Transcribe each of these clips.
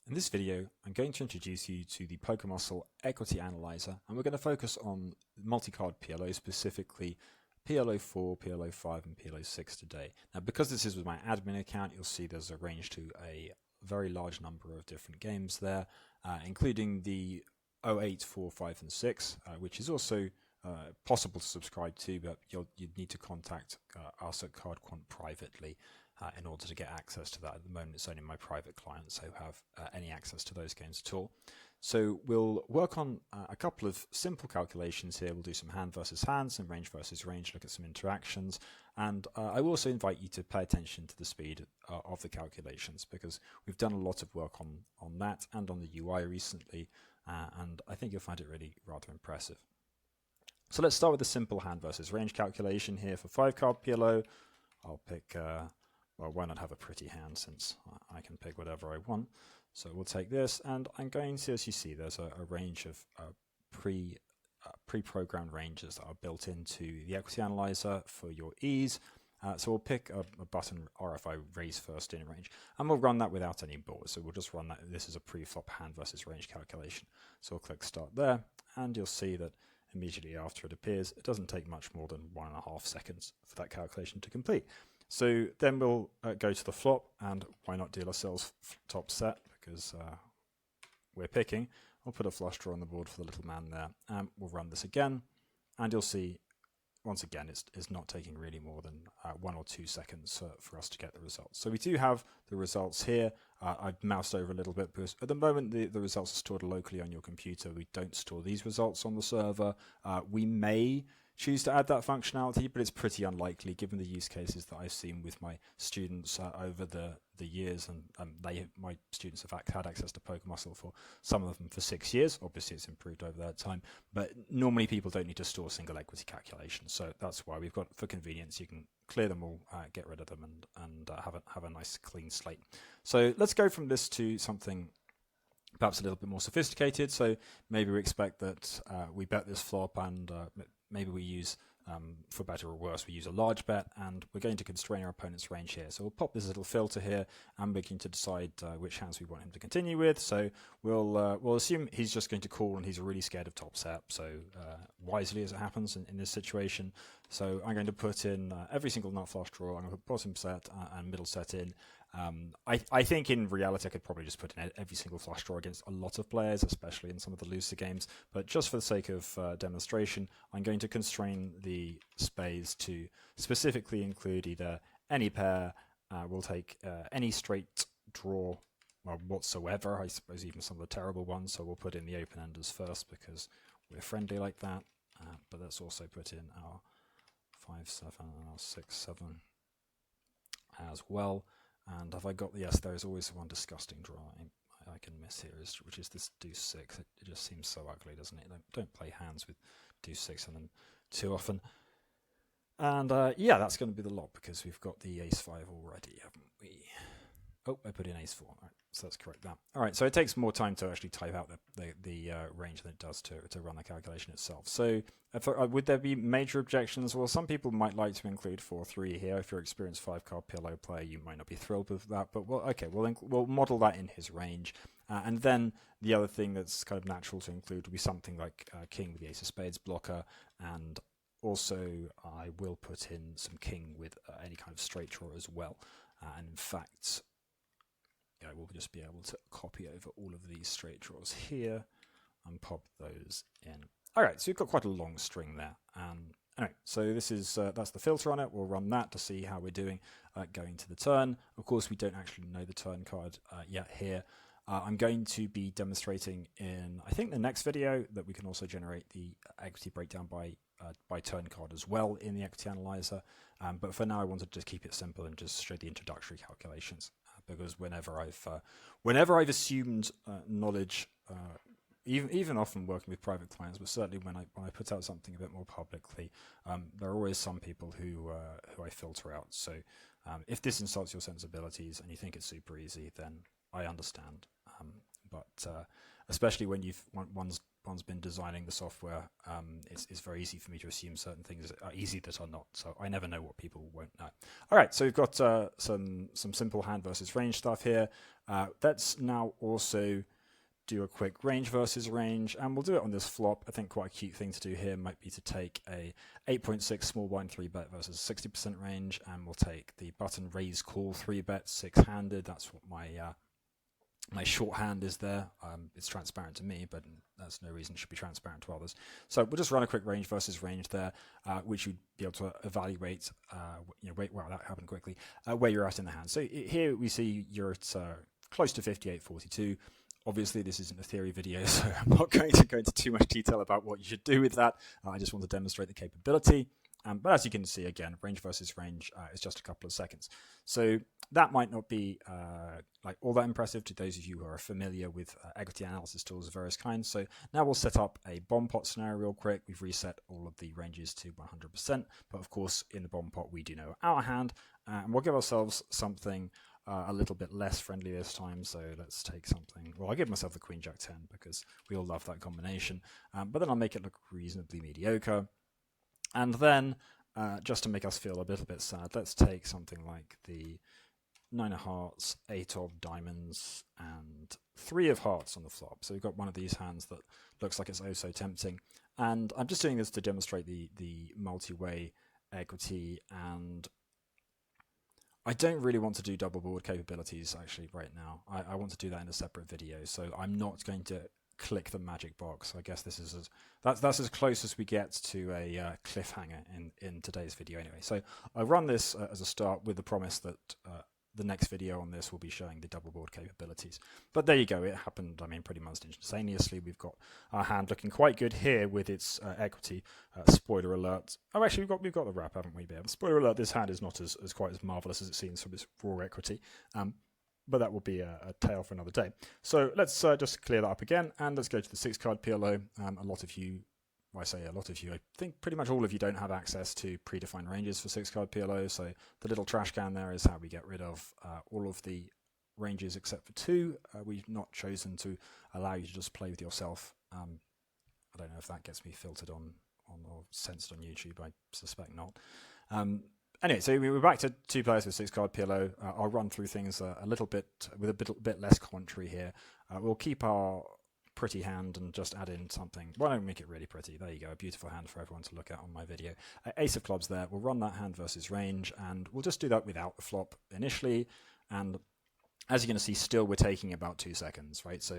In this video, I'm going to introduce you to the Pokermuscle Equity Analyzer, and we're going to focus on multi-card PLO, specifically PLO 4, PLO 5, and PLO 6 today. Now, because this is with my admin account, you'll see there's a range to a very large number of different games there, including the 08, 4, 5, and 6, which is also possible to subscribe to, but you'd need to contact us at Cardquant privately in order to get access to that. At the moment, it's only my private clients who have any access to those games at all. So we'll work on a couple of simple calculations here. We'll do some hand versus hand, some range versus range, look at some interactions, and I will also invite you to pay attention to the speed of the calculations, because we've done a lot of work on that and on the UI recently, and I think you'll find it really rather impressive. So let's start with a simple hand versus range calculation here for 5-card PLO. I'll pick, well, why not have a pretty hand, since I can pick whatever I want. So we'll take this, and I'm going to, as you see, there's a range of pre-programmed ranges that are built into the Equity Analyzer for your ease. So we'll pick a button RFI raise first in range, and we'll run that without any boards. So we'll just run that. This is a pre-flop hand versus range calculation. So we'll click start there, and you'll see that immediately after it appears, it doesn't take much more than 1.5 seconds for that calculation to complete. So then we'll go to the flop, and why not deal ourselves top set, because we're picking. I'll put a flush draw on the board for the little man there, and we'll run this again, and you'll see once again it's not taking really more than 1 or 2 seconds for us to get the results. So we do have the results here. I've moused over a little bit because at the moment the results are stored locally on your computer. We don't store these results on the server. We may choose to add that functionality, but it's pretty unlikely given the use cases that I've seen with my students over the years, and my students have had access to Pokermuscle for some of them for 6 years. Obviously it's improved over that time, but normally people don't need to store single equity calculations, so that's why we've got, for convenience, you can clear them all, get rid of them, and have a nice clean slate. So let's go from this to something perhaps a little bit more sophisticated. So maybe we expect that we bet this flop, and maybe we use, for better or worse, we use a large bet, and we're going to constrain our opponent's range here. So we'll pop this little filter here, and we're going to decide which hands we want him to continue with. So we'll assume he's just going to call, and he's really scared of top set, so wisely as it happens in this situation. So I'm going to put in every single nut flush draw. I'm going to put bottom set and middle set in. I think in reality I could probably just put in every single flush draw against a lot of players, especially in some of the looser games, but just for the sake of demonstration, I'm going to constrain the spades to specifically include either any pair, we'll take any straight draw whatsoever, I suppose even some of the terrible ones, so we'll put in the open-enders first because we're friendly like that, but let's also put in our 5-7 and our 6-7 as well. And have I got the, yes, there is always one disgusting draw I can miss here, which is this deuce 6. It just seems so ugly, doesn't it? Don't play hands with deuce 6 in them too often. And yeah, that's going to be the lot because we've got the ace 5 already, haven't we? Oh, I put in ace 4. All right, so let's correct that. All right, so it takes more time to actually type out the range than it does to run the calculation itself. So would there be major objections? Well, some people might like to include 4-3 here. If you're an experienced 5-card PLO player, you might not be thrilled with that. But well, okay, we'll model that in his range. And then the other thing that's kind of natural to include would be something like king with the ace of spades blocker, and also I will put in some king with any kind of straight draw as well. And in fact, we'll just be able to copy over all of these straight draws here and pop those in. All right, so we've got quite a long string there. Anyway, so this is that's the filter on it. We'll run that to see how we're doing going to the turn. Of course, we don't actually know the turn card yet here. I'm going to be demonstrating in, I think, the next video that we can also generate the equity breakdown by turn card as well in the Equity Analyzer. But for now, I wanted to just keep it simple and just show the introductory calculations. Because whenever I've assumed knowledge, even often working with private clients, but certainly when I put out something a bit more publicly, there are always some people who I filter out. So if this insults your sensibilities and you think it's super easy, then I understand. But especially when one's one's been designing the software, it's very easy for me to assume certain things are easy that are not. So I never know what people won't know. All right, so we've got some simple hand versus range stuff here. Let's now also do a quick range versus range, and we'll do it on this flop. I think quite a cute thing to do here might be to take a 8.6 small blind 3-bet versus 60% range, and we'll take the button raise call 3-bet 6-handed. That's what my shorthand is there. It's transparent to me, but that's no reason it should be transparent to others. So we'll just run a quick range versus range there, which you'd be able to evaluate. Wow, that happened quickly. Where you're at in the hand. So here we see you're at close to 58.42. Obviously, this isn't a theory video, so I'm not going to go into too much detail about what you should do with that. I just want to demonstrate the capability. But as you can see, again, range versus range is just a couple of seconds. So that might not be like all that impressive to those of you who are familiar with equity analysis tools of various kinds. So now we'll set up a bomb pot scenario real quick. We've reset all of the ranges to 100%. But of course, in the bomb pot, we do know our hand. And we'll give ourselves something a little bit less friendly this time, so let's take something. Well, I'll give myself the Queen Jack 10 because we all love that combination, but then I'll make it look reasonably mediocre. And then, just to make us feel a little bit sad, let's take something like the 9 of hearts, 8 of diamonds, and 3 of hearts on the flop. So we've got one of these hands that looks like it's oh so tempting. And I'm just doing this to demonstrate the multi-way equity, and I don't really want to do double board capabilities actually right now. I want to do that in a separate video, so I'm not going to click the magic box. I guess this is that's as close as we get to a cliffhanger in today's video anyway. So I run this as a start with the promise that the next video on this will be showing the double board capabilities. But there you go, it happened, I mean, pretty much instantaneously. We've got our hand looking quite good here with its equity. Spoiler alert. Oh, actually, we've got the wrap, haven't we, Ben? Spoiler alert, this hand is not as quite as marvellous as it seems from its raw equity. But that will be a tale for another day. So let's just clear that up again, and let's go to the 6-card PLO. A lot of you, I say a lot of you, I think pretty much all of you don't have access to predefined ranges for 6-card PLO, so the little trash can there is how we get rid of all of the ranges except for 2. We've not chosen to allow you to just play with yourself. I don't know if that gets me filtered on or censored on YouTube, I suspect not. Anyway, so we're back to 2 players with 6-card PLO. I'll run through things a little bit with a bit less commentary here. We'll keep our pretty hand and just add in something. Why don't we make it really pretty? There you go, a beautiful hand for everyone to look at on my video. Ace of clubs there. We'll run that hand versus range, and we'll just do that without the flop initially. And as you're going to see, still we're taking about 2 seconds, right? So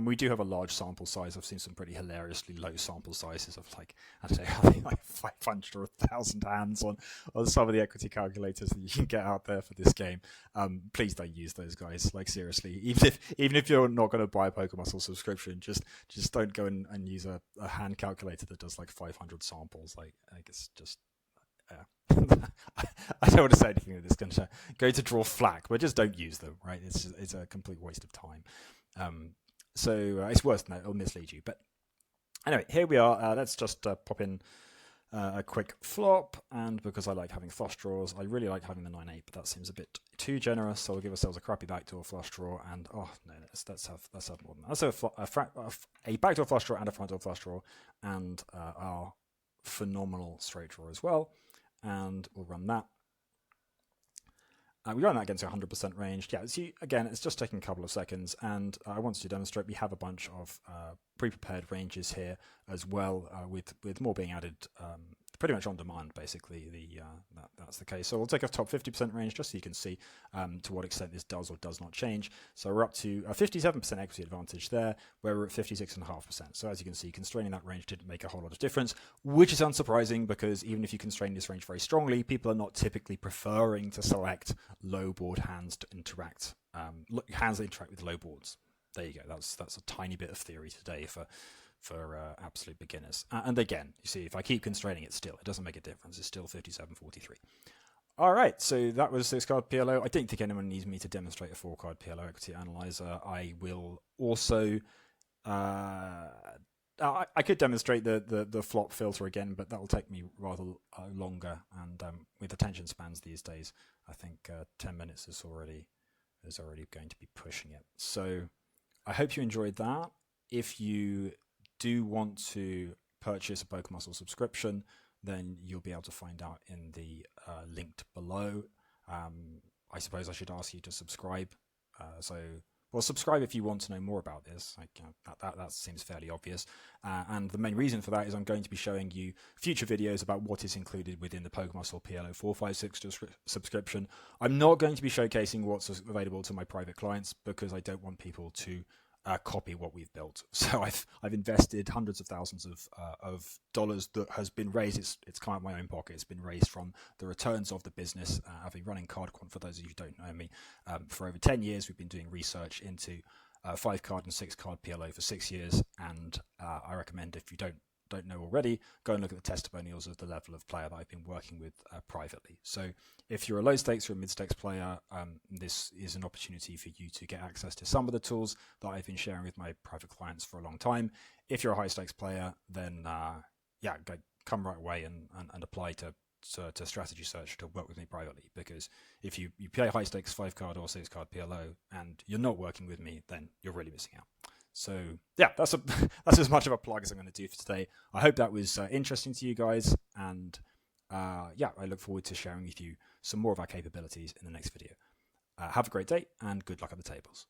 we do have a large sample size. I've seen some pretty hilariously low sample sizes of like, I don't know, I think like 500 or 1,000 hands on some of the equity calculators that you can get out there for this game. Please don't use those, guys. Like seriously, even if you're not going to buy a Pokermuscle subscription, just don't go and use a hand calculator that does like 500 samples. Like it's just. I don't want to say anything that is going to go to draw flack, but just don't use them, right? It's a complete waste of time. So it's worse than that. It'll mislead you. But anyway, here we are. Let's just pop in a quick flop. And because I like having flush draws, I really like having the 9-8, but that seems a bit too generous. So we'll give ourselves a crappy backdoor flush draw. And oh no, let's have more than that. Let's have a backdoor flush draw and a front door flush draw, and our phenomenal straight draw as well. And we'll run that. We run that against 100% range. Yeah, see, again, it's just taking a couple of seconds, and I wanted to demonstrate we have a bunch of pre-prepared ranges here as well, with more being added pretty much on demand, basically. That's the case. So we'll take a top 50% range just so you can see to what extent this does or does not change. So we're up to a 57% equity advantage there, where we're at 56.5%. So as you can see, constraining that range didn't make a whole lot of difference, which is unsurprising because even if you constrain this range very strongly, people are not typically preferring to select low board hands to interact, hands that interact with low boards. There you go. That's a tiny bit of theory today for absolute beginners. And again, you see, if I keep constraining it still, it doesn't make a difference. It's still 57.43. All right, so that was 6-card PLO. I don't think anyone needs me to demonstrate a 4-card PLO equity analyzer. I will also... I could demonstrate the flop filter again, but that will take me rather longer. And with attention spans these days, I think 10 minutes is already going to be pushing it. So I hope you enjoyed that. if you do want to purchase a Pokermuscle subscription, then you'll be able to find out in the linked below. I suppose I should ask you to subscribe. Well, subscribe if you want to know more about this. That seems fairly obvious. And the main reason for that is I'm going to be showing you future videos about what is included within the Pokermuscle PLO 456 subscription. I'm not going to be showcasing what's available to my private clients because I don't want people to copy what we've built. So I've invested hundreds of thousands of dollars that has been raised. It's come out of my own pocket. It's been raised from the returns of the business. I've been running Cardquant, for those of you who don't know me, for over 10 years. We've been doing research into 5-card and 6-card PLO for 6 years, and I recommend, if you don't know already, go and look at the testimonials of the level of player that I've been working with privately. So if you're a low stakes or a mid stakes player, this is an opportunity for you to get access to some of the tools that I've been sharing with my private clients for a long time. If you're a high stakes player, then come right away and apply to Strategy Search to work with me privately, because if you play high stakes 5-card or 6-card PLO and you're not working with me, then you're really missing out. So yeah, that's as much of a plug as I'm going to do for today. I hope that was interesting to you guys, and I look forward to sharing with you some more of our capabilities in the next video. Have a great day, and good luck at the tables.